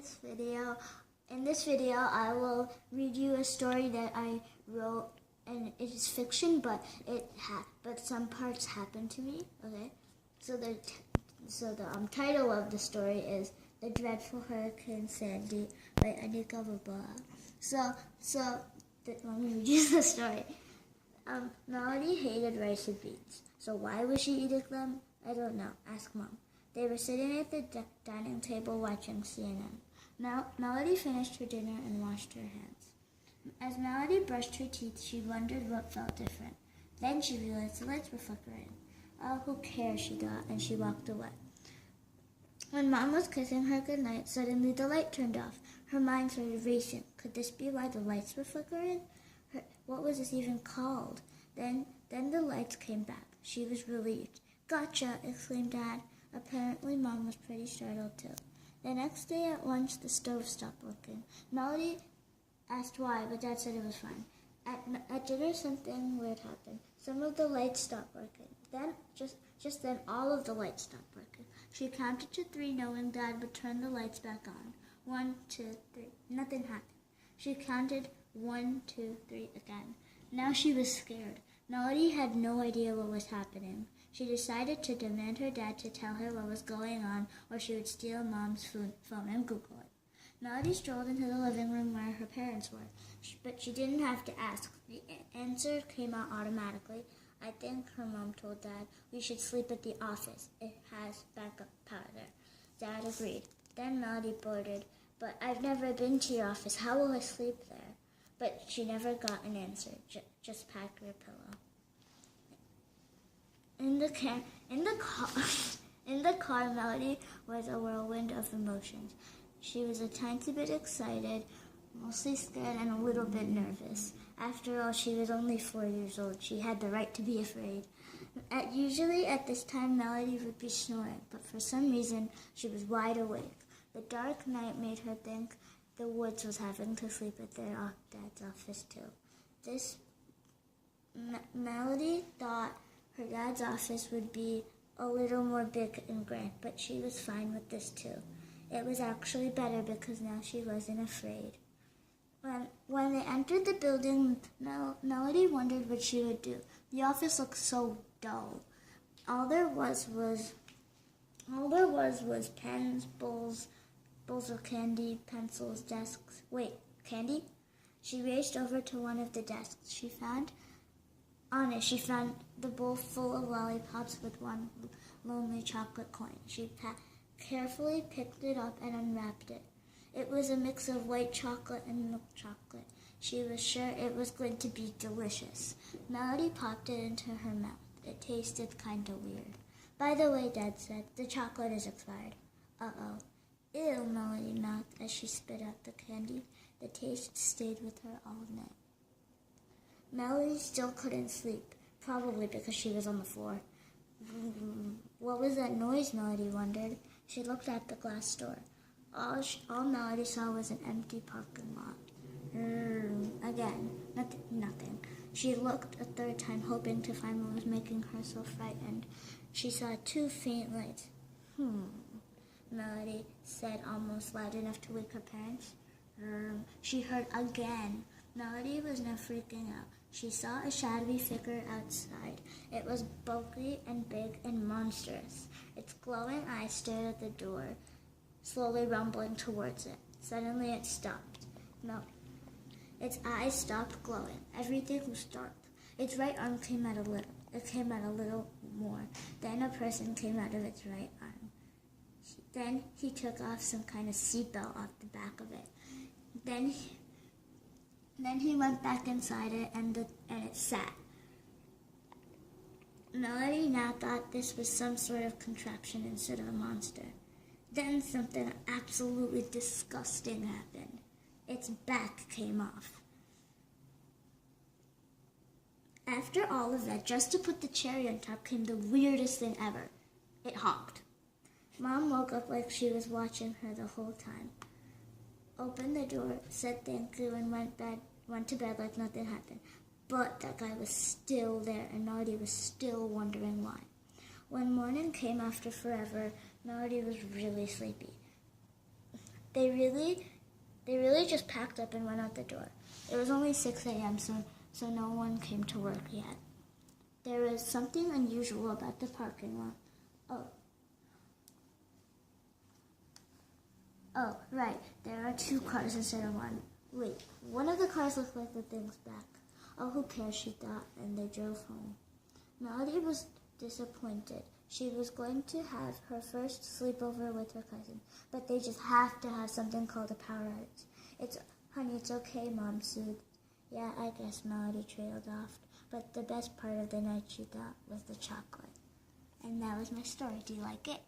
this video. In this video, I will read you a story that I wrote, and it is fiction, but but some parts happened to me. Okay, so the title of the story is "The Dreadful Hurricane Sandy" by Anika Babala. Let me read you the story. Melody hated rice and beans, so why was she eating them? I don't know. Ask Mom. They were sitting at the dining table watching CNN. Melody finished her dinner and washed her hands. As Melody brushed her teeth, she wondered what felt different. Then she realized the lights were flickering. Oh, who cares, she thought, and she walked away. When Mom was kissing her goodnight, suddenly the light turned off. Her mind started racing. Could this be why the lights were flickering? What was this even called? Then the lights came back. She was relieved. Gotcha, exclaimed Dad. Apparently, Mom was pretty startled, too. The next day at lunch, the stove stopped working. Melody asked why, but Dad said it was fine. At dinner, something weird happened. Some of the lights stopped working. Then, just then, all of the lights stopped working. She counted to 3, knowing Dad would turn the lights back on. 1, 2, 3. Nothing happened. She counted 1, 2, 3 again. Now she was scared. Melody had no idea what was happening. She decided to demand her dad to tell her what was going on, or she would steal Mom's phone and Google it. Melody strolled into the living room where her parents were, but she didn't have to ask. The answer came out automatically. I think, her mom told Dad, we should sleep at the office. It has backup power there. Dad agreed. Then Melody blurted, but I've never been to your office. How will I sleep there? But she never got an answer. Just pack your pillow. In the car, Melody was a whirlwind of emotions. She was a tiny bit excited, mostly scared, and a little bit nervous. After all, she was only 4 years old. She had the right to be afraid. Usually at this time, Melody would be snoring, but for some reason, she was wide awake. The dark night made her think the woods was having to sleep at their dad's office too. Melody thought her dad's office would be a little more big and grand, but she was fine with this too. It was actually better because now she wasn't afraid. When they entered the building, Melody wondered what she would do. The office looked so dull. All there was pens, bowls of candy, pencils, desks. Wait, candy? She raced over to one of the desks. She found the bowl full of lollipops with one lonely chocolate coin. She carefully picked it up and unwrapped it. It was a mix of white chocolate and milk chocolate. She was sure it was going to be delicious. Melody popped it into her mouth. It tasted kind of weird. By the way, Dad said, the chocolate is expired. Uh-oh. Ew, Melody mouthed as she spit out the candy. The taste stayed with her all night. Melody still couldn't sleep, probably because she was on the floor. What was that noise, Melody wondered. She looked at the glass door. All Melody saw was an empty parking lot. Again, nothing. She looked a third time, hoping to find what was making her so frightened. She saw 2 faint lights. Melody said, almost loud enough to wake her parents. She heard again. Melody was now freaking out. She saw a shadowy figure outside. It was bulky and big and monstrous. Its glowing eyes stared at the door, slowly rumbling towards it. Suddenly it stopped. No. Its eyes stopped glowing. Everything was dark. Its right arm came out a little. It came out a little more. Then a person came out of its right arm. Then he took off some kind of seatbelt off the back of it. Then he went back inside it, and it sat. Melody now thought this was some sort of contraption instead of a monster. Then something absolutely disgusting happened. Its back came off. After all of that, just to put the cherry on top, came the weirdest thing ever. It honked. Mom woke up like she was watching her the whole time. Opened the door, said thank you, and went to bed like nothing happened. But that guy was still there, and Melody was still wondering why. When morning came after forever, Melody was really sleepy. They really just packed up and went out the door. It was only 6 a.m., so no one came to work yet. There was something unusual about the parking lot. Oh, right. There are 2 cars instead of 1. Wait, one of the cars looked like the thing's back. Oh, who cares, she thought, and they drove home. Melody was disappointed. She was going to have her first sleepover with her cousin, but they just have to have something called a power outage. Honey, it's okay, Mom soothed. Yeah, I guess, Melody trailed off. But the best part of the night, she thought, was the chocolate. And that was my story. Do you like it?